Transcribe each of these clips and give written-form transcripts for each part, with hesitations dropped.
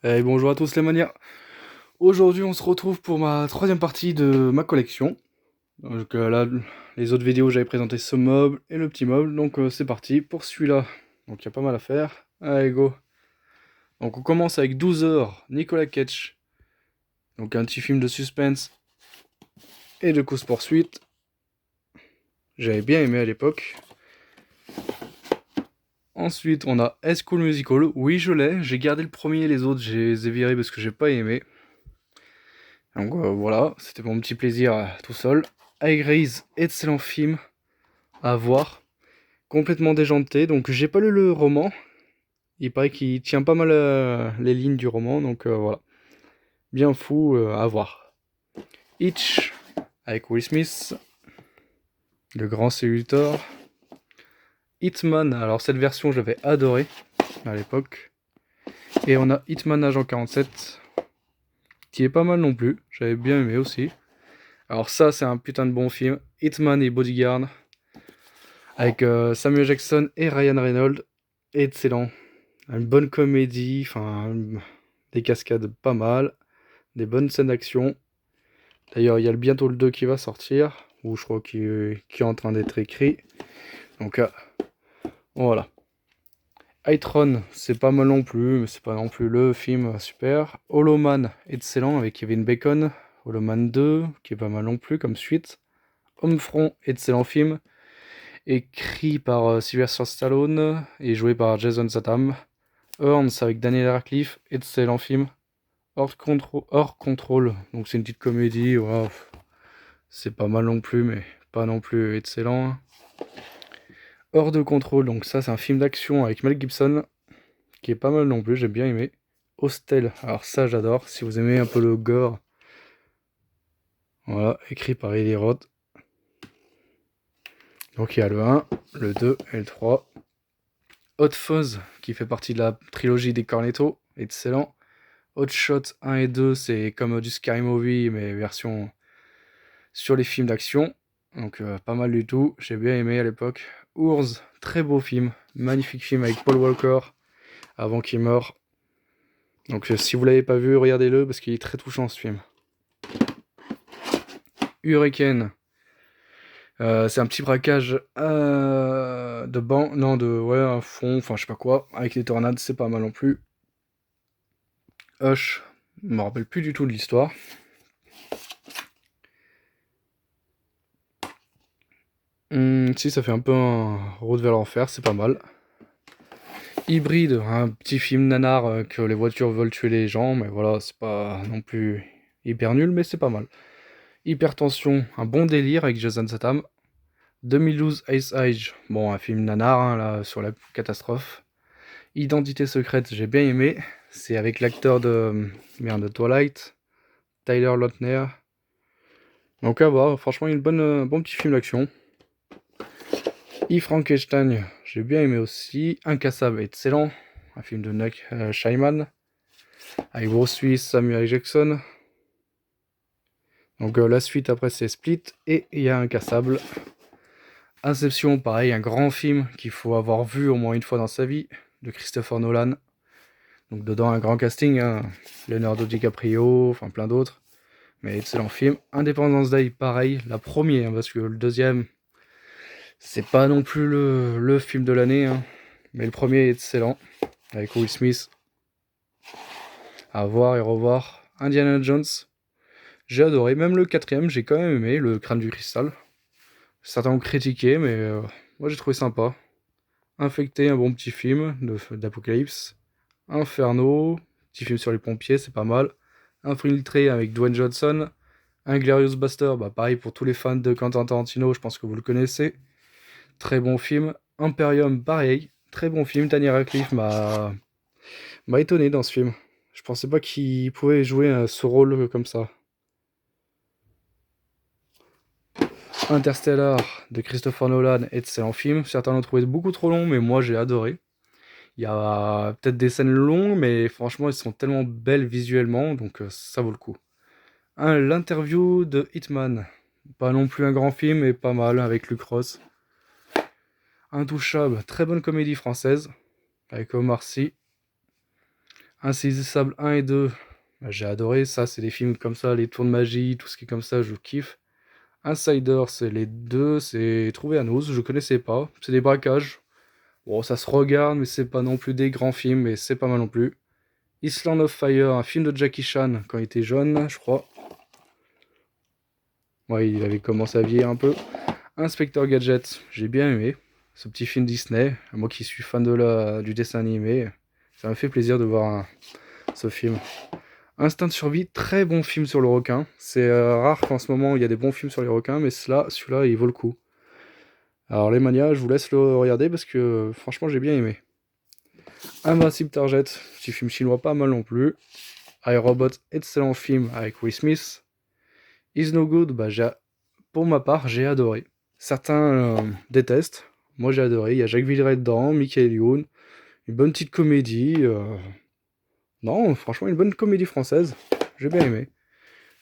Et bonjour à tous les manias. Aujourd'hui, on se retrouve pour ma troisième partie de ma collection. Donc là, les autres vidéos, j'avais présenté ce meuble et le petit meuble. Donc c'est parti pour celui-là. Donc il y a pas mal à faire. Allez, go. Donc on commence avec 12 heures, Nicolas Cage. Donc un petit film de suspense et de course-poursuite. J'avais bien aimé à l'époque. Ensuite, on a High School Musical. Oui, je l'ai. J'ai gardé le premier et les autres, je les ai virés parce que j'ai pas aimé. Donc voilà, c'était mon petit plaisir tout seul. High Grace, excellent film à voir. Complètement déjanté, donc j'ai pas lu le roman. Il paraît qu'il tient pas mal les lignes du roman, donc voilà. Bien fou à voir. Hitch, avec Will Smith, le grand séducteur. Hitman, alors cette version j'avais adoré à l'époque. Et on a Hitman Agent 47, qui est pas mal non plus, j'avais bien aimé aussi. Alors ça c'est un putain de bon film, Hitman et Bodyguard, avec Samuel Jackson et Ryan Reynolds. Excellent. Une bonne comédie, enfin des cascades pas mal, des bonnes scènes d'action. D'ailleurs, il y a bientôt le 2 qui va sortir, ou je crois qu'il est en train d'être écrit. Donc voilà. Tron, c'est pas mal non plus, mais c'est pas non plus le film super. Hollow Man, excellent, avec Kevin Bacon. Hollow Man 2, qui est pas mal non plus comme suite. Homefront, excellent film, écrit par Sylvester Stallone et joué par Jason Statham. Earns avec Daniel Radcliffe, excellent film. Hors contrôle, donc c'est une petite comédie, wow. C'est pas mal non plus, mais pas non plus excellent, hein. Hors de contrôle, donc ça c'est un film d'action avec Mel Gibson, qui est pas mal non plus, j'ai bien aimé. Hostel, alors ça j'adore, si vous aimez un peu le gore. Voilà, écrit par Eli Roth. Donc il y a le 1, le 2 et le 3. Hot Fuzz, qui fait partie de la trilogie des Cornetto, excellent. Hot Shot 1 et 2, c'est comme du Scary Movie, mais version sur les films d'action. Donc pas mal du tout, j'ai bien aimé à l'époque. Ours, très beau film, magnifique film avec Paul Walker, avant qu'il meure. Donc si vous l'avez pas vu, regardez-le, parce qu'il est très touchant ce film. Hurricane, c'est un petit braquage de banc, non, de, ouais, un fond, enfin je sais pas quoi, avec des tornades, c'est pas mal non plus. Hush, je me rappelle plus du tout de l'histoire. Si, ça fait un peu un route vers l'enfer, c'est pas mal. Hybride, un petit film nanar que les voitures veulent tuer les gens, mais voilà, c'est pas non plus hyper nul, mais c'est pas mal. Hypertension, un bon délire avec Jason Statham. 2012 Ice Age, bon, un film nanar hein, là, sur la catastrophe. Identité secrète, j'ai bien aimé. C'est avec l'acteur de Twilight, Tyler Lautner. Donc à voir, franchement, une bon petit film d'action. Frankenstein, j'ai bien aimé aussi. Incassable, excellent. Un film de Nick Shyamalan. Avec Bruce Willis, Samuel Jackson. Donc la suite après c'est Split et il y a Incassable. Inception, pareil, un grand film qu'il faut avoir vu au moins une fois dans sa vie, de Christopher Nolan. Donc dedans un grand casting, hein. Leonardo DiCaprio, enfin plein d'autres. Mais excellent film. Independence Day, pareil, la première, hein, parce que le deuxième, c'est pas non plus le film de l'année, hein. Mais le premier est excellent, avec Will Smith. À voir et revoir. Indiana Jones, j'ai adoré, même le quatrième, j'ai quand même aimé, le crâne du cristal. Certains ont critiqué, mais moi j'ai trouvé sympa. Infecté, un bon petit film d'Apocalypse. Inferno, petit film sur les pompiers, c'est pas mal. Infiltré avec Dwayne Johnson. Inglourious Basterds, bah pareil pour tous les fans de Quentin Tarantino, je pense que vous le connaissez. Très bon film. Imperium, pareil, très bon film. Daniel Radcliffe m'a étonné dans ce film. Je pensais pas qu'il pouvait jouer ce rôle comme ça. Interstellar de Christopher Nolan, excellent film. Certains l'ont trouvé beaucoup trop long, mais moi j'ai adoré. Il y a peut-être des scènes longues, mais franchement, elles sont tellement belles visuellement, donc ça vaut le coup. L'interview de Hitman. Pas non plus un grand film, mais pas mal, avec Luc Ross. Intouchable, très bonne comédie française, avec Omar Sy. Insaisissable 1 et 2, bah, j'ai adoré. Ça, c'est des films comme ça, les tours de magie, tout ce qui est comme ça, je kiffe. Insider, c'est les deux, c'est Trouvé à Nose, je connaissais pas. C'est des braquages. Bon, ça se regarde, mais c'est pas non plus des grands films, mais c'est pas mal non plus. Island of Fire, un film de Jackie Chan quand il était jeune, je crois. Ouais, il avait commencé à vieillir un peu. Inspecteur Gadget, j'ai bien aimé. Ce petit film Disney, moi qui suis fan du dessin animé, ça m'a fait plaisir de voir ce film. Instinct de survie, très bon film sur le requin. C'est rare qu'en ce moment il y a des bons films sur les requins, mais celui-là, il vaut le coup. Alors les manias, je vous laisse le regarder parce que franchement j'ai bien aimé. Invincible Target, petit film chinois pas mal non plus. iRobot, excellent film avec Will Smith. Is No Good, bah, pour ma part j'ai adoré. Certains détestent, moi j'ai adoré. Il y a Jacques Villeray dedans, Michael Youn, une bonne petite comédie. Non, franchement une bonne comédie française, j'ai bien aimé.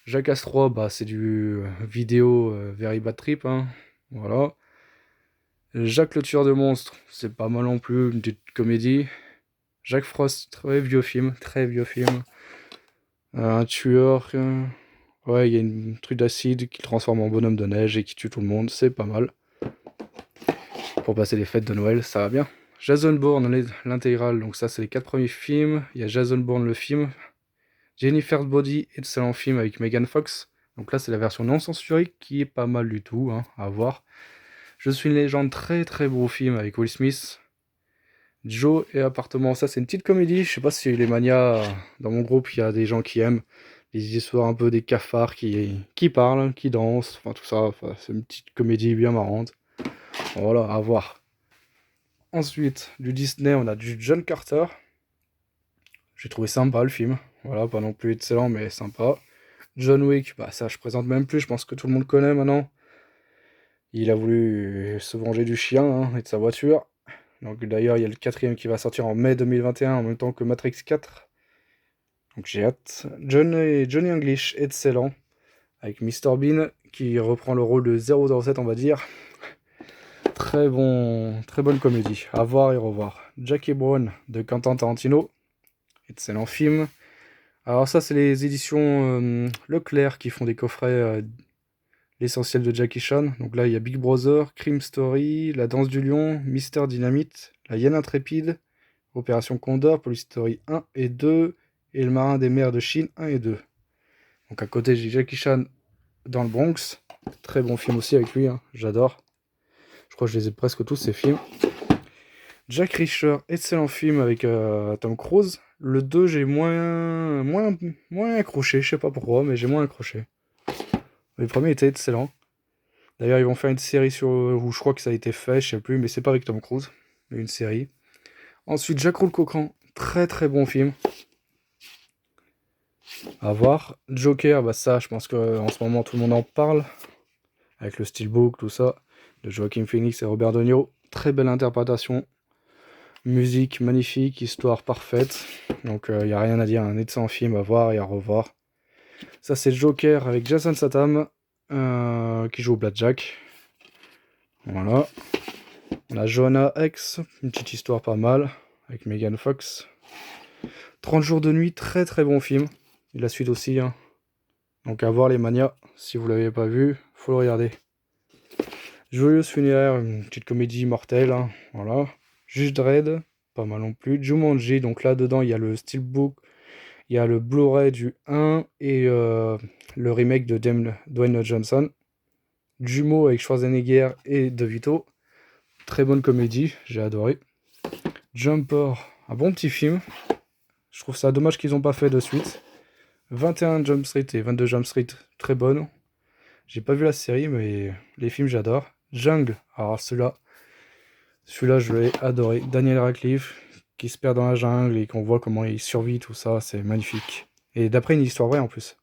Jackass 3, bah, c'est du vidéo Very Bad Trip, hein. Voilà. Jacques le tueur de monstres, c'est pas mal non plus, une petite comédie. Jack Frost, très vieux film, très vieux film. Un tueur, ouais, il y a une truc d'acide qui le transforme en bonhomme de neige et qui tue tout le monde, c'est pas mal. Pour passer les fêtes de Noël, ça va bien. Jason Bourne, l'intégrale, donc ça c'est les 4 premiers films. Il y a Jason Bourne le film. Jennifer's Body, excellent film avec Megan Fox. Donc là c'est la version non censurée qui est pas mal du tout, hein, à voir. Je suis une légende, très très beau film avec Will Smith. Joe et Appartement, ça c'est une petite comédie. Je sais pas si les manias, dans mon groupe, il y a des gens qui aiment les histoires un peu des cafards qui parlent, qui dansent, enfin tout ça. Enfin, c'est une petite comédie bien marrante. Voilà, à voir. Ensuite, du Disney, on a du John Carter. J'ai trouvé sympa le film. Voilà, pas non plus excellent, mais sympa. John Wick, bah ça je présente même plus, je pense que tout le monde connaît maintenant. Il a voulu se venger du chien hein, et de sa voiture. Donc d'ailleurs, il y a le 4ème qui va sortir en mai 2021 en même temps que Matrix 4. Donc j'ai hâte. Johnny English, excellent. Avec Mr Bean qui reprend le rôle de 007, on va dire. Très bonne comédie. À voir et revoir. Jackie Brown de Quentin Tarantino. Excellent film. Alors ça, c'est les éditions Leclerc qui font des coffrets l'essentiel de Jackie Chan. Donc là, il y a Big Brother, Crime Story, La Danse du Lion, Mister Dynamite, La Hyène Intrépide, Opération Condor, Police Story 1 et 2, et Le Marin des mers de Chine 1 et 2. Donc à côté, j'ai Jackie Chan dans le Bronx. Très bon film aussi avec lui, hein, j'adore. Je crois que je les ai presque tous ces films. Jack Reacher, excellent film avec Tom Cruise. Le 2, j'ai moins accroché, je sais pas pourquoi, mais j'ai moins accroché. Le premier était excellent. D'ailleurs, ils vont faire une série où je crois que ça a été fait, je sais plus, mais c'est pas avec Tom Cruise, mais une série. Ensuite, Jack Roule Coquin, très très bon film. À voir. Joker, bah ça, je pense qu'en ce moment tout le monde en parle. Avec le steelbook, tout ça. De Joaquin Phoenix et Robert De Niro. Très belle interprétation. Musique magnifique, histoire parfaite. Donc il n'y a rien à dire, un excellent film à voir et à revoir. Ça c'est Joker avec Jason Statham qui joue au Blackjack. Voilà. On a Joanna X, une petite histoire pas mal avec Megan Fox. 30 jours de nuit, très très bon film. Et la suite aussi. Hein. Donc à voir les manias, si vous l'avez pas vu, faut le regarder. Joyeuse funéraire, une petite comédie mortelle. Hein. Voilà. Juge Dredd, pas mal non plus. Jumanji, donc là dedans il y a le steelbook, il y a le Blu-ray du 1 et le remake de Dwayne Johnson. Jumeaux avec Schwarzenegger et De Vito. Très bonne comédie, j'ai adoré. Jumper, un bon petit film. Je trouve ça dommage qu'ils n'ont pas fait de suite. 21 Jump Street et 22 Jump Street, très bonne. J'ai pas vu la série, mais les films j'adore. Jungle, alors celui-là je l'ai adoré. Daniel Radcliffe qui se perd dans la jungle et qu'on voit comment il survit, tout ça, c'est magnifique. Et d'après une histoire vraie en plus.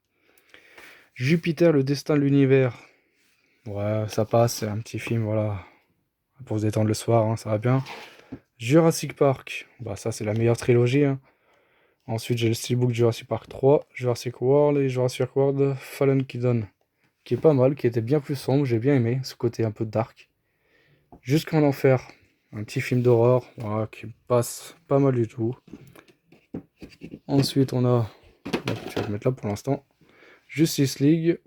Jupiter, le destin de l'univers. Ouais, ça passe, c'est un petit film, voilà. Pour se détendre le soir, hein, ça va bien. Jurassic Park, bah ça c'est la meilleure trilogie. Hein. Ensuite j'ai le steelbook Jurassic Park 3, Jurassic World et Jurassic World Fallen Kingdom. Qui est pas mal, qui était bien plus sombre, j'ai bien aimé, ce côté un peu dark. Jusqu'en enfer, un petit film d'horreur, voilà, qui passe pas mal du tout. Ensuite, on a, tu vas le mettre là pour l'instant, Justice League,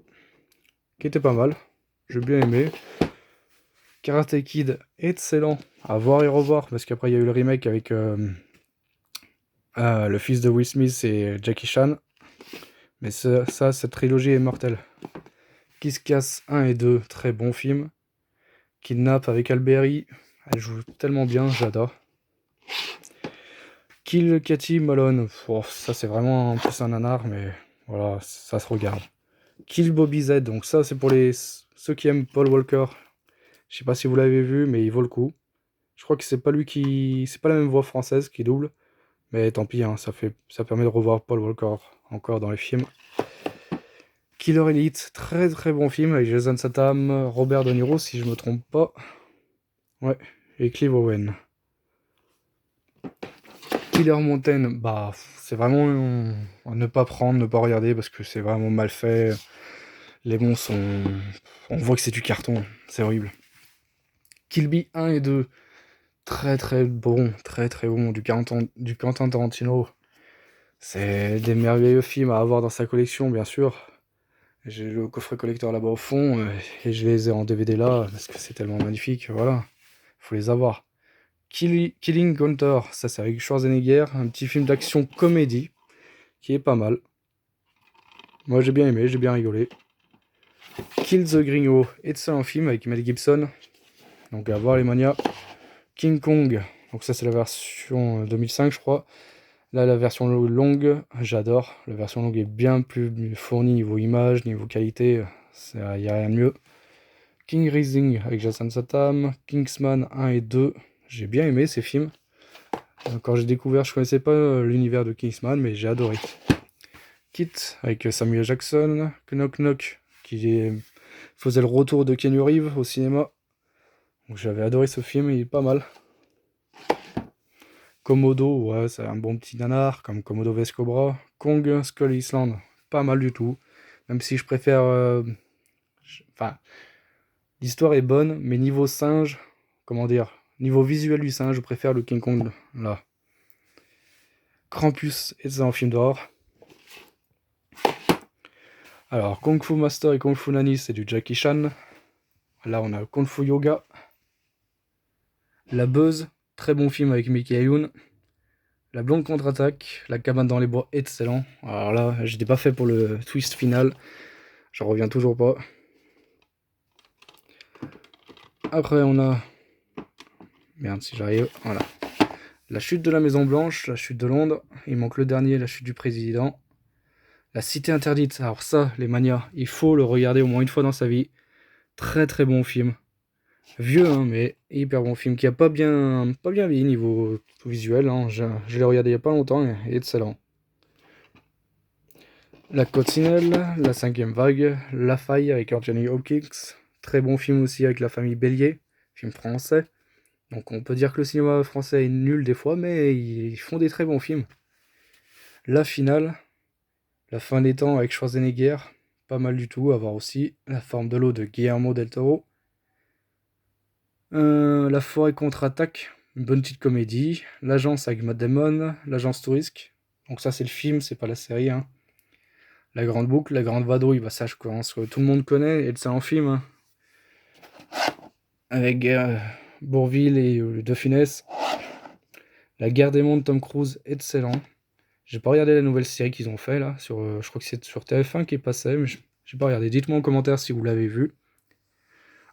qui était pas mal, j'ai bien aimé. Karate Kid, excellent, à voir et revoir, parce qu'après il y a eu le remake avec le fils de Will Smith et Jackie Chan. Mais cette trilogie est mortelle. Kiss Kiss 1 et 2, très bon film. Kidnap avec Alberi, elle joue tellement bien, j'adore. Kill Katie Malone, oh, ça c'est vraiment en plus un nanar, mais voilà, ça se regarde. Kill Bobby Z, donc ça c'est pour ceux qui aiment Paul Walker. Je sais pas si vous l'avez vu, mais il vaut le coup. Je crois que c'est pas lui c'est pas la même voix française qui double, mais tant pis, hein, ça permet de revoir Paul Walker encore dans les films. Killer Elite, très très bon film avec Jason Statham, Robert De Niro si je me trompe pas. Ouais, et Clive Owen. Killer Mountain, bah c'est vraiment à ne pas prendre, ne pas regarder parce que c'est vraiment mal fait. Les monstres on voit que c'est du carton, c'est horrible. Kill Bill 1 et 2, très très bon, du Quentin Tarantino. C'est des merveilleux films à avoir dans sa collection, bien sûr. J'ai le coffret collector là-bas au fond, et je les ai en DVD là, parce que c'est tellement magnifique, voilà. Faut les avoir. Killing Gunther, ça c'est avec Schwarzenegger, un petit film d'action comédie, qui est pas mal. Moi j'ai bien aimé, j'ai bien rigolé. Kill the Gringo, excellent film avec Mel Gibson, donc à voir les manias. King Kong, donc ça c'est la version 2005 je crois. Là la version longue, j'adore, la version longue est bien plus fournie niveau image, niveau qualité, il n'y a rien de mieux. King Rising avec Jason Statham, Kingsman 1 et 2, j'ai bien aimé ces films. Quand j'ai découvert, je connaissais pas l'univers de Kingsman, mais j'ai adoré. Kit avec Samuel Jackson, Knock Knock qui faisait le retour de Keanu Reeves au cinéma. Donc j'avais adoré ce film, il est pas mal. Komodo, ouais, c'est un bon petit nanar, comme Komodo vs Cobra. Kong Skull Island, pas mal du tout. Même si je préfère... Enfin, l'histoire est bonne, mais niveau singe, comment dire, niveau visuel du singe, je préfère le King Kong, là. Krampus est un film d'horreur. Alors, Kung Fu Master et Kung Fu Nani, c'est du Jackie Chan. Là, on a Kung Fu Yoga. La Buzz, très bon film avec Mickey Youn. La Blonde contre-attaque, La cabane dans les bois, excellent. Alors là, j'étais pas fait pour le twist final. J'en reviens toujours pas. Après, on a... Merde, si j'arrive. Voilà. La chute de la Maison Blanche, la chute de Londres. Il manque le dernier, la chute du président. La Cité interdite. Alors ça, les manias, il faut le regarder au moins une fois dans sa vie. Très très bon film. Vieux, hein, mais hyper bon film qui a pas bien vieilli niveau visuel. Hein. Je l'ai regardé il y a pas longtemps et excellent. La Coccinelle, La cinquième vague, La faille avec Anthony Hopkins. Très bon film aussi avec la famille Bélier, film français. Donc on peut dire que le cinéma français est nul des fois, mais ils font des très bons films. La finale, La fin des temps avec Schwarzenegger, pas mal du tout à voir aussi. La forme de l'eau de Guillermo del Toro. La forêt contre-attaque, une bonne petite comédie. L'agence avec Matt Damon, l'agence Touriste. Donc ça c'est le film, c'est pas la série. Hein. La grande boucle, la grande vadrouille, bah ça je pense que tout le monde connaît, et c'est un film. Hein. Avec Bourvil et De Funès. La guerre des mondes, Tom Cruise, excellent. J'ai pas regardé la nouvelle série qu'ils ont fait là, je crois que c'est sur TF1 qui est passé, mais j'ai pas regardé. Dites-moi en commentaire si vous l'avez vu.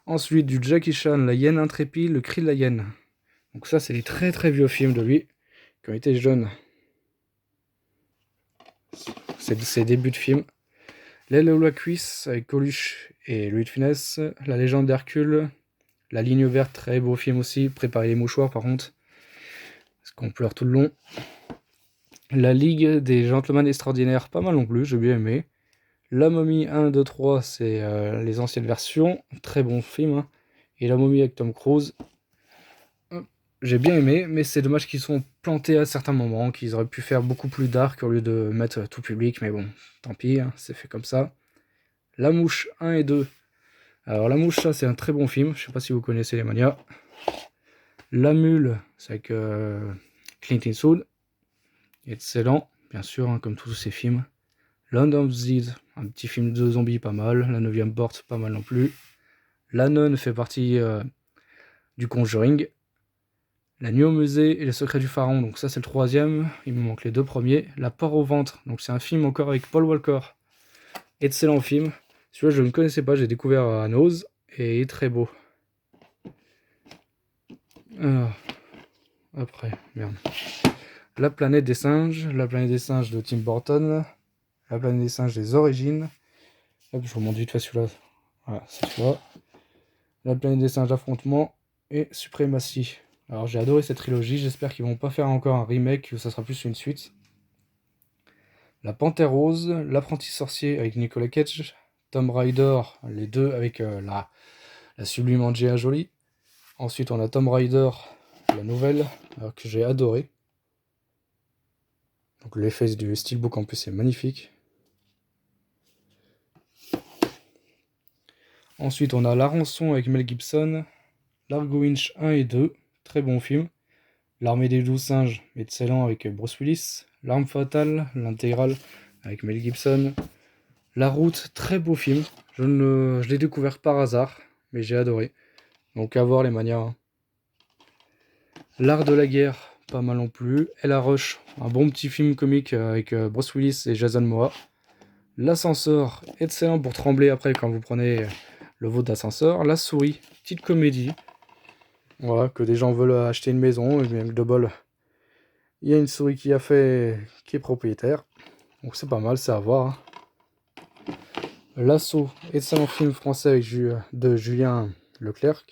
Ensuite, du Jackie Chan, La hyène intrépide, Le cri de la hyène. Donc ça, c'est des très très vieux films de lui, qui ont été jeunes. C'est ses débuts de film. L'aile ou la cuisse, avec Coluche et Louis de Funès. La légende d'Hercule. La ligne verte, très beau film aussi. Préparez les mouchoirs par contre, parce qu'on pleure tout le long. La Ligue des Gentlemen Extraordinaires, pas mal non plus, j'ai bien aimé. La Momie 1, 2, 3, c'est les anciennes versions, très bon film. Hein. Et La Momie avec Tom Cruise, j'ai bien aimé, mais c'est dommage qu'ils sont plantés à certains moments, qu'ils auraient pu faire beaucoup plus dark au lieu de mettre tout public, mais bon, tant pis, hein, c'est fait comme ça. La Mouche 1 et 2. Alors La Mouche, ça c'est un très bon film, je sais pas si vous connaissez les manias. La Mule, c'est avec Clint Eastwood. Excellent. bien sûr, hein, comme tous ces films. Land of the Dead, un petit film de zombies pas mal. La 9e porte, pas mal non plus. La Nonne fait partie du Conjuring. La Nuit au musée et les secrets du pharaon, donc ça c'est le 3e. Il me manque les 2 premiers. La peur au ventre, donc c'est un film encore avec Paul Walker. Excellent film. Celui-là je ne connaissais pas, j'ai découvert à Nose et il est très beau. Alors, après, merde. La planète des singes de Tim Burton. La planète des singes des origines. Hop, je vous montre vite fait celui-là. Voilà, c'est celui-là. La planète des singes affrontement et suprématie. Alors j'ai adoré cette trilogie, j'espère qu'ils vont pas faire encore un remake ou ça sera plus une suite. La Panthère Rose, L'apprenti sorcier avec Nicolas Cage, Tomb Raider, les deux avec la sublime Angelina Jolie. Ensuite on a Tomb Raider, la nouvelle, que j'ai adoré. Donc l'effet du steelbook en plus est magnifique. Ensuite on a La Rançon avec Mel Gibson, Largo Winch 1 et 2, très bon film. L'Armée des 12 singes, excellent avec Bruce Willis. L'Arme fatale, l'intégrale avec Mel Gibson. La route, très beau film. Je l'ai découvert par hasard, mais j'ai adoré. Donc à voir les manières. Hein. L'Art de la guerre, pas mal non plus. Ella Rush, un bon petit film comique avec Bruce Willis et Jason Momoa. L'ascenseur, excellent pour trembler après quand vous prenez le vote d'ascenseur. La souris, petite comédie. Voilà, que des gens veulent acheter une maison, et bien que de bol, il y a une souris qui est propriétaire. Donc c'est pas mal, c'est à voir. Hein. L'Assaut, excellent film français avec de Julien Leclerc.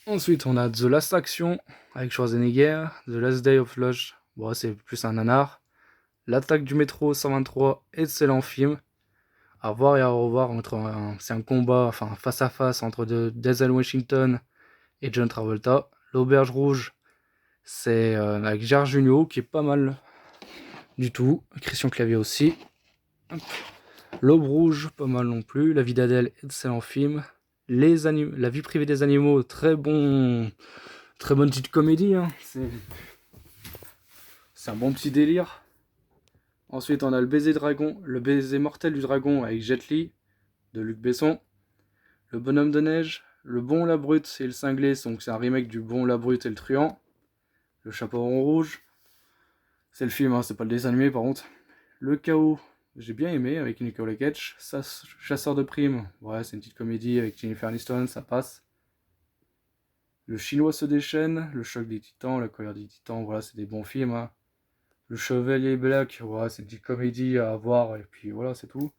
Ensuite, on a The Last Action avec Schwarzenegger. The Last Day of Lush, bon, c'est plus un nanar. L'attaque du métro 123, excellent film. À voir et à revoir. C'est un combat, enfin face à face entre Denzel Washington et John Travolta. L'Auberge Rouge, c'est avec Gérard Jugnot qui est pas mal du tout. Christian Clavier aussi. L'Aube Rouge, pas mal non plus. La vie d'Adèle, excellent film. La vie privée des animaux, très bonne petite comédie. Hein. C'est un bon petit délire. Ensuite, on a le baiser mortel du dragon avec Jet Li de Luc Besson. Le bonhomme de neige, le bon, la brute et le cinglé, donc c'est un remake du bon, la brute et le truand. Le chaperon rouge, c'est le film, hein, c'est pas le dessin animé par contre. Le chaos, j'ai bien aimé avec Nicolas Cage. Chasseur de primes, ouais, c'est une petite comédie avec Jennifer Aniston, ça passe. Le chinois se déchaîne, le choc des titans, la colère des titans, voilà, c'est des bons films. Hein. Le chevalier black, ouais, c'est une petite comédie à voir, et puis voilà, c'est tout.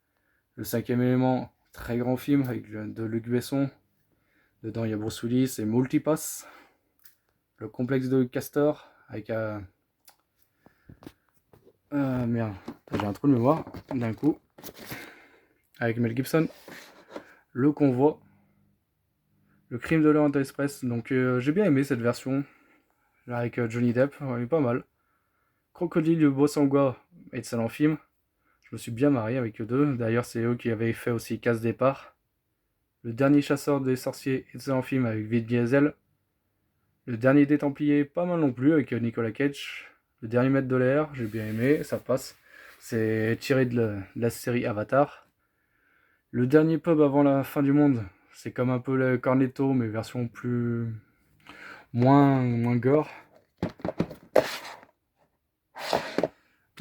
Le cinquième élément, très grand film de Luc Besson. Dedans, il y a Bruce Willis et Multipass. Le complexe de Castor, avec merde, j'ai un trou de mémoire d'un coup. Avec Mel Gibson. Le convoi. Le crime de l'Orient Express. Donc j'ai bien aimé cette version. Avec Johnny Depp, ouais, pas mal. Crocodile de Bossangwa, excellent film. Je me suis bien marié avec eux deux. D'ailleurs, c'est eux qui avaient fait aussi Casse Départ. Le dernier chasseur des sorciers, excellent film avec Vin Diesel. Le dernier des Templiers, pas mal non plus, avec Nicolas Cage. Le dernier maître de l'air, j'ai bien aimé, ça passe. C'est tiré de la série Avatar. Le dernier pub avant la fin du monde, c'est comme un peu le Cornetto, mais version moins gore.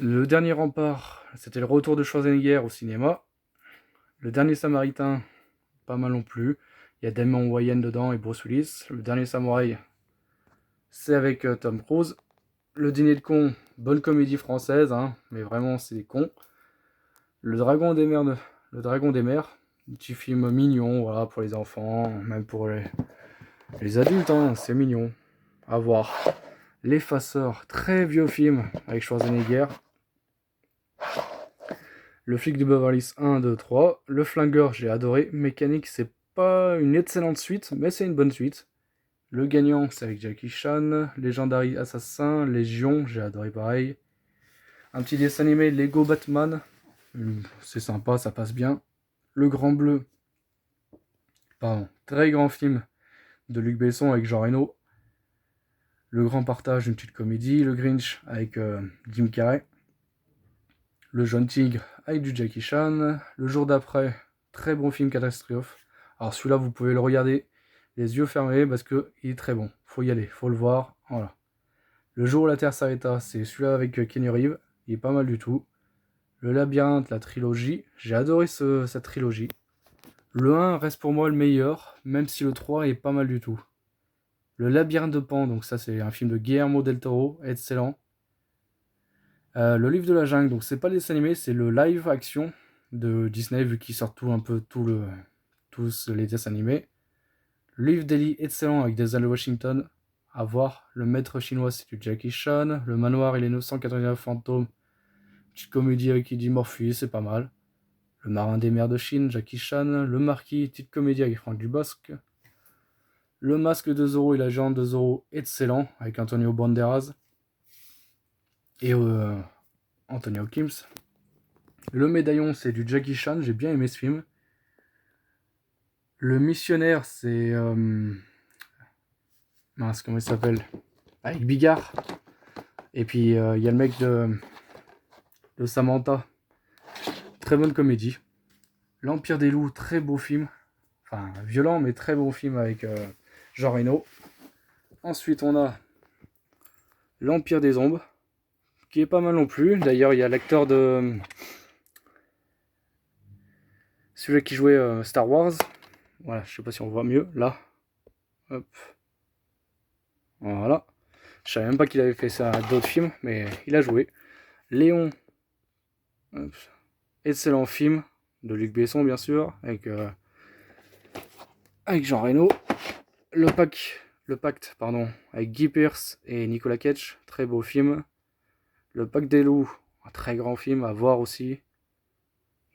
Le dernier rempart, c'était le retour de Schwarzenegger au cinéma. Le dernier Samaritain, pas mal non plus. Il y a Damon Wayans dedans et Bruce Willis. Le dernier Samouraï, c'est avec Tom Cruise. Le dîner de cons, bonne comédie française, hein, mais vraiment c'est des cons. Le dragon des mers, un petit film mignon, voilà, pour les enfants, même pour les adultes, hein, c'est mignon. À voir. L'effaceur, très vieux film avec Schwarzenegger. Le flic de Beverly Hills 1, 2, 3. Le flingueur, j'ai adoré. Mécanique, c'est pas une excellente suite, mais c'est une bonne suite. Le gagnant, c'est avec Jackie Chan. Legendary Assassin, Légion, j'ai adoré pareil. Un petit dessin animé Lego Batman, c'est sympa, ça passe bien. Le Grand Bleu, pardon, très grand film de Luc Besson avec Jean Reno. Le Grand Partage, une petite comédie. Le Grinch avec Jim Carrey. Le Jaune Tigre avec du Jackie Chan. Le Jour d'après, très bon film catastrophe. Alors celui-là, vous pouvez le regarder les yeux fermés parce que il est très bon. Faut y aller, faut le voir. Voilà. Le Jour où la Terre s'arrêta, c'est celui-là avec Kenny Reeves. Il est pas mal du tout. Le Labyrinthe, la trilogie. J'ai adoré cette trilogie. Le 1 reste pour moi le meilleur, même si le 3 est pas mal du tout. Le Labyrinthe de Pan, donc ça c'est un film de Guillermo del Toro, excellent. Le Livre de la Jungle, donc c'est pas le dessin animé, c'est le live action de Disney, vu qu'ils sortent tous les dessins animés. Le Livre d'Eli, excellent, avec Denzel Washington, à voir. Le Maître chinois, c'est du Jackie Chan. Le Manoir et les 999 fantômes, petite comédie avec Eddie Murphy, c'est pas mal. Le Marin des mers de Chine, Jackie Chan. Le Marquis, petite comédie avec Franck Dubosc. Le Masque de Zorro et la Géante de Zorro, excellent, avec Antonio Banderas et Anthony Hopkins. Le Médaillon, c'est du Jackie Chan, j'ai bien aimé ce film. Le Missionnaire, c'est... mince, comment il s'appelle? Avec Bigard. Et puis, il y a le mec de Samantha. Très bonne comédie. L'Empire des Loups, très beau film. Enfin, violent, mais très bon film avec Jean Reno. Ensuite, on a L'Empire des Ombres, qui est pas mal non plus. D'ailleurs, il y a l'acteur de... celui qui jouait Star Wars. Voilà, je sais pas si on voit mieux, là. Hop. Voilà. Je savais même pas qu'il avait fait ça à d'autres films, mais il a joué. Léon. Hop. Excellent film de Luc Besson, bien sûr, avec Jean Reno. Le Pacte, pardon, avec Guy Pearce et Nicolas Cage, très beau film. Le Pacte des loups, un très grand film à voir aussi.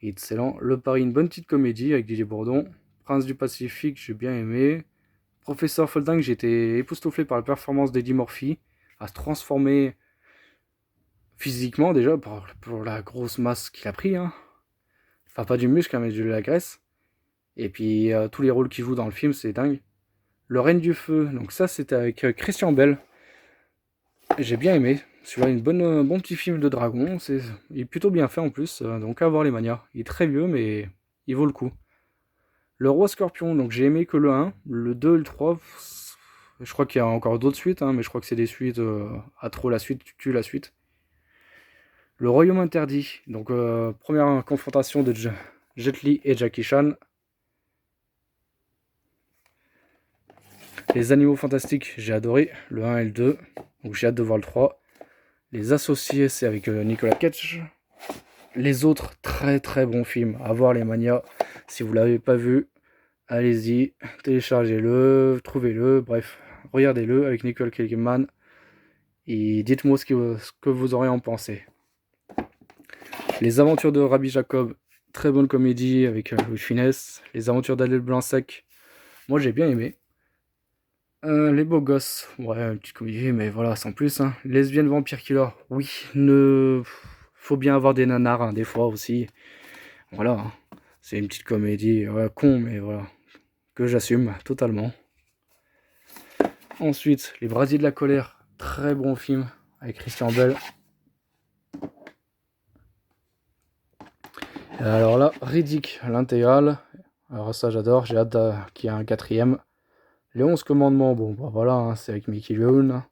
Excellent. Le Paris, une bonne petite comédie avec Didier Bourdon. Prince du Pacifique, j'ai bien aimé. Professeur Folding, j'ai été époustouflé par la performance d'Eddie Murphy, à se transformer physiquement déjà, pour la grosse masse qu'il a pris. Hein. Enfin, pas du muscle, hein, mais de la graisse. Et puis, tous les rôles qu'il joue dans le film, c'est dingue. Le Règne du Feu, donc ça, c'était avec Christian Bell. J'ai bien aimé. Celui-là, un bon petit film de dragon. Il est plutôt bien fait en plus, donc à voir les manias. Il est très vieux, mais il vaut le coup. Le Roi Scorpion, donc j'ai aimé que le 1, le 2 et le 3. Je crois qu'il y a encore d'autres suites, hein, mais je crois que c'est des suites à trop la suite, tu tues la suite. Le Royaume Interdit, donc première confrontation de Jet Li et Jackie Chan. Les Animaux Fantastiques, j'ai adoré, le 1 et le 2, donc j'ai hâte de voir le 3. Les Associés, c'est avec Nicolas Cage. Les autres, très très bons films, à voir les manias. Si vous ne l'avez pas vu, allez-y, téléchargez-le, trouvez-le, bref, regardez-le avec Nicole Kidman. Et dites-moi ce que vous aurez en pensé. Les Aventures de Rabbi Jacob, très bonne comédie avec Louis Funès. Les Aventures d'Adèle Blanc-Sec, moi j'ai bien aimé. Les Beaux Gosses, ouais, une petite comédie, mais voilà, sans plus. Hein. Lesbienne Vampire Killer, oui, faut bien avoir des nanars, hein, des fois aussi. Voilà, hein. C'est une petite comédie, ouais, con, mais voilà, que j'assume totalement. Ensuite, Les Brasiers de la Colère, très bon film, avec Christian Bell. Alors là, Riddick, l'intégrale, alors ça j'adore, j'ai hâte qu'il y ait un 4ème. Les 11 commandements, bon bah voilà, hein, c'est avec Mickey Rourke.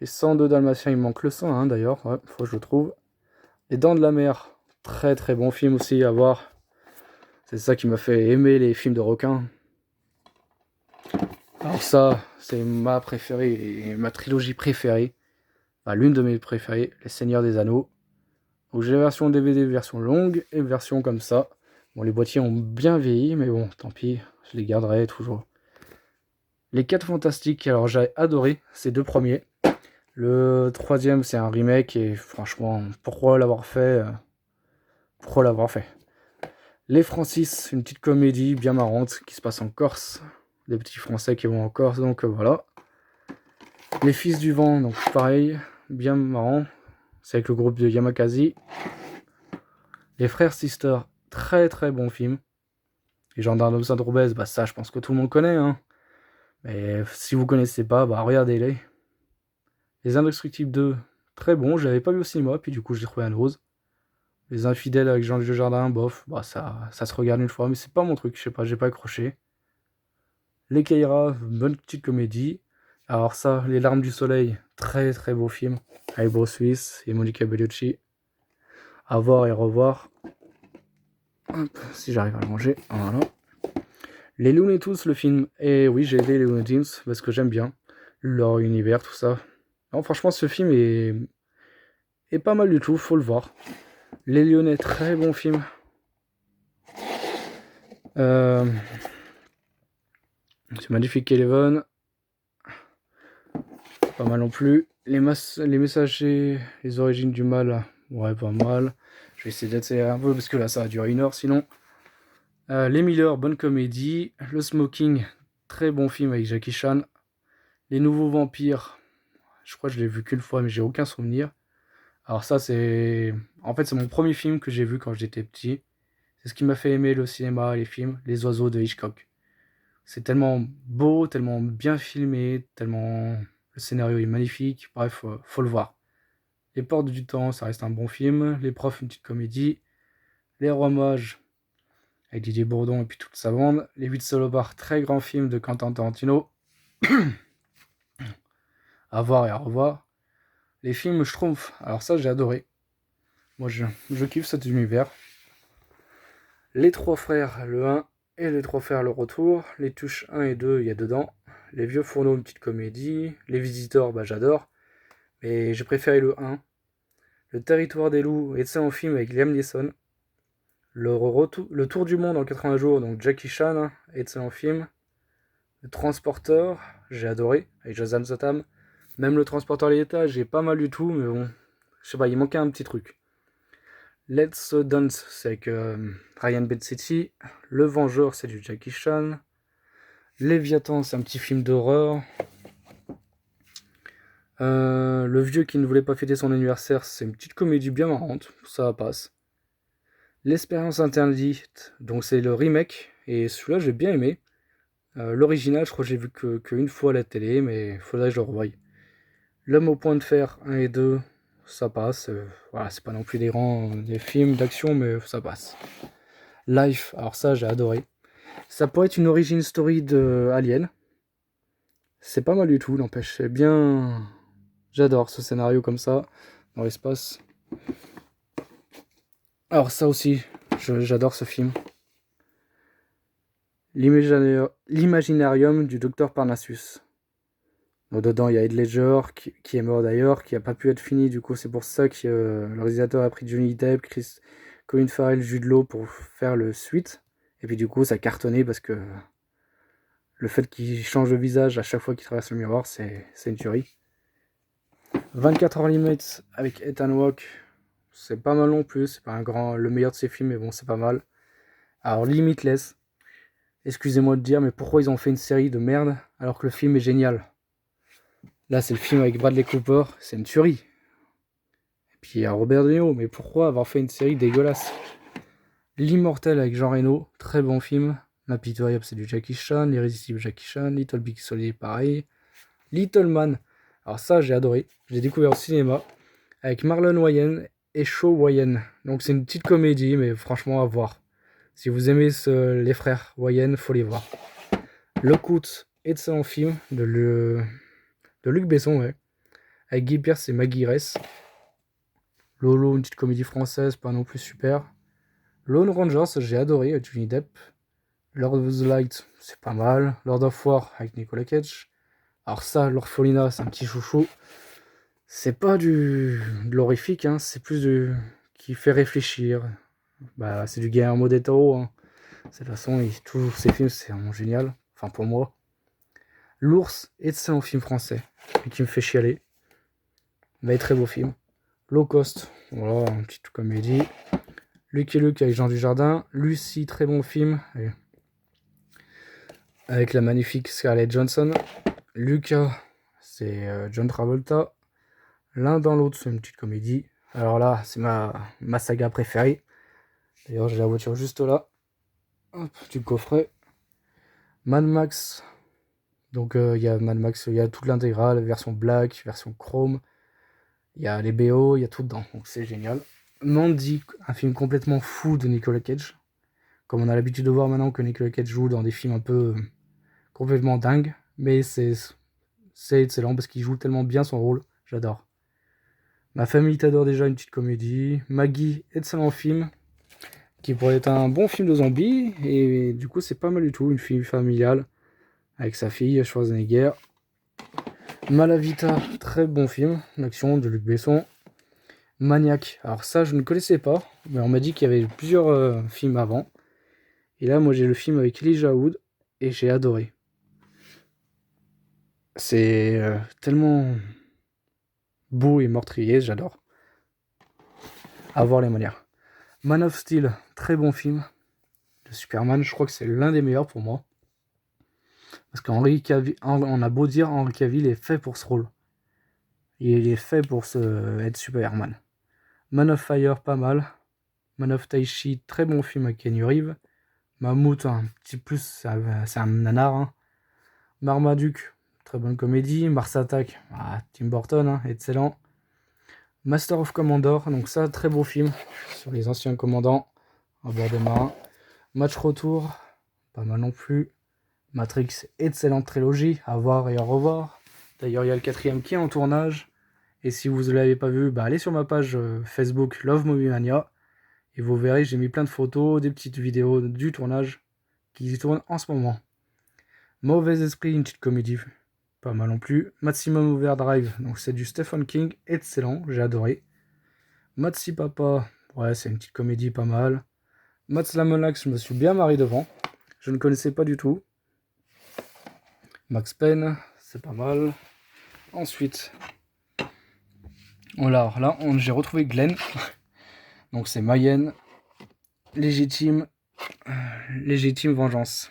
Les 102 Dalmatiens, il me manque le 100 hein, d'ailleurs, ouais, faut que je le trouve. Les Dents de la Mer, très très bon film aussi à voir. C'est ça qui m'a fait aimer les films de requins. Alors ça, c'est ma préférée, ma trilogie préférée. Enfin, l'une de mes préférées, Les Seigneurs des Anneaux. Donc j'ai la version DVD, version longue et version comme ça. Bon, les boîtiers ont bien vieilli, mais bon, tant pis, je les garderai toujours. Les 4 Fantastiques, alors j'ai adoré ces deux premiers. Le 3ème, c'est un remake et franchement, pourquoi l'avoir fait Les Francis, une petite comédie bien marrante qui se passe en Corse. Des petits Français qui vont en Corse, donc voilà. Les Fils du Vent, donc pareil, bien marrant. C'est avec le groupe de Yamakasi. Les Frères Sister, très très bon film. Les Gendarmes de Saint-Tropez, bah ça je pense que tout le monde connaît. Hein. Mais si vous connaissez pas, bah regardez-les. Les Indestructibles 2, très bon, je l'avais pas vu au cinéma, puis du coup je l'ai trouvé à Nose. Les Infidèles avec Jean Dujardin, bof, bah ça se regarde une fois, mais c'est pas mon truc, je sais pas, j'ai pas accroché. Les Keira, bonne petite comédie. Alors ça, Les Larmes du Soleil, très très beau film, avec Bruce Willis et Monica Bellucci. À voir et revoir. Hop, si j'arrive à le manger, voilà. Les Looney Tunes, le film, et oui, j'ai aidé les Looney Tunes parce que j'aime bien leur univers, tout ça. Non, franchement, ce film est pas mal du tout, faut le voir. Les Lyonnais, très bon film. C'est Magnifique Eleven, pas mal non plus. Les Messagers, les Origines du Mal, ouais, pas mal. Je vais essayer d'accélérer un peu parce que là, ça va durer 1 heure sinon. Les Miller, bonne comédie. Le Smoking, très bon film avec Jackie Chan. Les Nouveaux Vampires, je crois que je l'ai vu qu'une fois, mais j'ai aucun souvenir. Alors ça, c'est... En fait, c'est mon premier film que j'ai vu quand j'étais petit. C'est ce qui m'a fait aimer le cinéma, les films, Les Oiseaux de Hitchcock. C'est tellement beau, tellement bien filmé, tellement... Le scénario est magnifique, bref, faut le voir. Les Portes du Temps, ça reste un bon film. Les Profs, une petite comédie. Les Rois Mages, avec Didier Bourdon et puis toute sa bande. Les 8 Salopards, très grand film de Quentin Tarantino. À voir et à revoir. Les films Schtroumpfs, alors ça j'ai adoré. Moi je kiffe cet univers. Les Trois Frères, le 1 et les Trois Frères, le retour. Les Touches 1 et 2, il y a dedans. Les Vieux Fourneaux, une petite comédie. Les Visiteurs, bah j'adore. Mais j'ai préféré le 1. Le Territoire des Loups, excellent film avec Liam Neeson. Le Tour du Monde en 80 jours, donc Jackie Chan, excellent film. Le Transporteur, j'ai adoré, avec Jason Statham. Même le Transporteur l'État, j'ai pas mal du tout, mais bon, je sais pas, il manquait un petit truc. Let's Dance, c'est avec Ryan Bensetti. Le Vengeur, c'est du Jackie Chan. Léviathan, c'est un petit film d'horreur. Le Vieux qui ne voulait pas fêter son anniversaire, c'est une petite comédie bien marrante, ça passe. L'Expérience interdite, donc c'est le remake, et celui-là j'ai bien aimé. L'original, je crois que j'ai vu qu'une fois à la télé, mais il faudrait que je le revoie. L'Homme au point de fer 1 et 2, ça passe. Voilà, c'est pas non plus des films d'action, mais ça passe. Life, alors ça j'ai adoré. Ça pourrait être une origin story de Alien. C'est pas mal du tout, n'empêche. C'est bien. J'adore ce scénario comme ça, dans l'espace. Alors ça aussi, j'adore ce film. L'imaginarium du docteur Parnassus. Donc dedans, il y a Heath Ledger, qui est mort d'ailleurs, qui n'a pas pu être fini. Du coup, c'est pour ça que le réalisateur a pris Johnny Depp, Colin Farrell, Jude Law pour faire le suite. Et puis du coup, ça a cartonné parce que le fait qu'il change de visage à chaque fois qu'il traverse le miroir, c'est une tuerie. 24 heures limite avec Ethan Hawke, c'est pas mal non plus. C'est pas le meilleur de ses films, mais bon, c'est pas mal. Alors, Limitless, excusez-moi de dire, mais pourquoi ils ont fait une série de merde alors que le film est génial? Là, c'est le film avec Bradley Cooper, c'est une tuerie. Et puis il y a Robert De Niro, mais pourquoi avoir fait une série dégueulasse? L'Immortel avec Jean Reno, très bon film. L'Impitoyable, c'est du Jackie Chan. L'Irrésistible, Jackie Chan. Little Big Soldier, pareil. Little Man, alors ça, j'ai adoré. Je l'ai découvert au cinéma avec Marlon Wayans et Shaw Wayans. Donc c'est une petite comédie, mais franchement, à voir. Si vous aimez les frères Wayans, faut les voir. Le Cout, excellent film de Luc Besson, ouais. Avec Guy Pearce et Maggie Ress. Lolo, une petite comédie française, pas non plus super. Lone Rangers, j'ai adoré, avec Johnny Depp. Lord of the Light, c'est pas mal. Lord of War, avec Nicolas Cage. Alors ça, l'Orphelinat, c'est un petit chouchou. C'est pas de l'horrifique, hein, c'est plus qui fait réfléchir. Bah, c'est du Guillermo del Toro, hein. De toute façon, tous ses films, c'est vraiment génial. Enfin, pour moi. L'Ours, excellent film français, et qui me fait chialer. Mais très beau film. Low Cost, voilà, une petite comédie. Lucky Luke avec Jean Dujardin. Lucie, très bon film. Avec la magnifique Scarlett Johansson. Lucas, c'est John Travolta. L'un dans l'autre, c'est une petite comédie. Alors là, c'est ma saga préférée. D'ailleurs, j'ai la voiture juste là. Hop, du coffret. Mad Max, Donc il y a Mad Max, il y a toute l'intégrale, version black, version chrome, il y a les BO, il y a tout dedans, donc c'est génial. Mandy, un film complètement fou de Nicolas Cage. Comme on a l'habitude de voir maintenant que Nicolas Cage joue dans des films un peu complètement dingues, mais c'est excellent parce qu'il joue tellement bien son rôle, j'adore. Ma famille t'adore déjà, une petite comédie. Maggie, excellent film, qui pourrait être un bon film de zombies, et du coup c'est pas mal du tout, une film familiale, avec sa fille, Schwarzenegger. Malavita, très bon film, d'action de Luc Besson. Maniac, alors ça je ne connaissais pas, mais on m'a dit qu'il y avait plusieurs films avant. Et là moi j'ai le film avec Elijah Wood, et j'ai adoré. C'est tellement beau et meurtrier, j'adore. À voir les manières. Man of Steel, très bon film. De Superman, je crois que c'est l'un des meilleurs pour moi. Parce qu'Henry Cavill, on a beau dire, Henry Cavill est fait pour ce rôle. Il est fait pour être Superman. Man of Fire, pas mal. Man of Taichi, très bon film avec Keanu Reeves. Mammouth, un petit plus, c'est un nanar. Hein. Marmaduke, très bonne comédie. Mars Attack, Tim Burton, hein, excellent. Master of Commander, donc ça, très beau film sur les anciens commandants à bord des marins. Match retour, pas mal non plus. Matrix, excellente trilogie, à voir et à revoir. D'ailleurs, il y a le 4e qui est en tournage. Et si vous ne l'avez pas vu, allez sur ma page Facebook Love Movie Mania. Et vous verrez, j'ai mis plein de photos, des petites vidéos du tournage qui tournent en ce moment. Mauvais Esprit, une petite comédie, pas mal non plus. Maximum Overdrive, donc c'est du Stephen King, excellent, j'ai adoré. Matsi Papa, ouais, c'est une petite comédie pas mal. Mats Lamonax, je me suis bien marré devant. Je ne connaissais pas du tout. Max Payne, c'est pas mal. Ensuite, alors là, j'ai retrouvé Glenn. Donc c'est Mayenne. Légitime vengeance.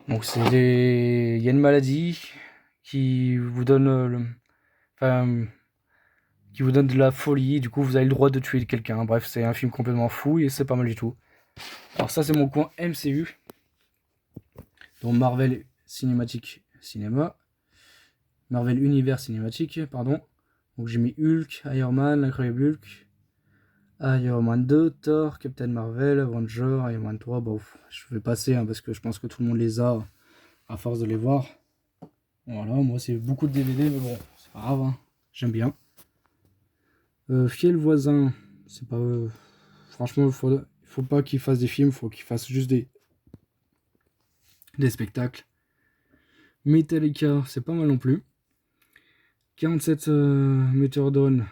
Donc il y a une maladie qui vous donne qui vous donne de la folie. Du coup, vous avez le droit de tuer quelqu'un. Bref, c'est un film complètement fou et c'est pas mal du tout. Alors ça, c'est mon coin MCU. Donc Marvel Cinématique Cinéma. Marvel Univers Cinématique, pardon. Donc j'ai mis Hulk, Iron Man, l'Incroyable Hulk, Iron Man 2, Thor, Captain Marvel, Avenger, Iron Man 3. Bon, je vais passer hein, parce que je pense que tout le monde les a à force de les voir. Voilà, moi c'est beaucoup de DVD, mais bon, c'est pas grave, hein. J'aime bien. Fiel voisin, c'est pas. Franchement, il faut pas qu'il fasse des films, il faut qu'il fasse juste des spectacles. Metallica, c'est pas mal non plus. 47 Meteor Dawn,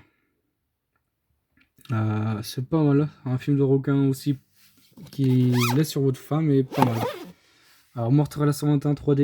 c'est pas mal. Un film de requin aussi qui laisse sur votre femme, mais pas mal. Alors, Mortera 121 3D.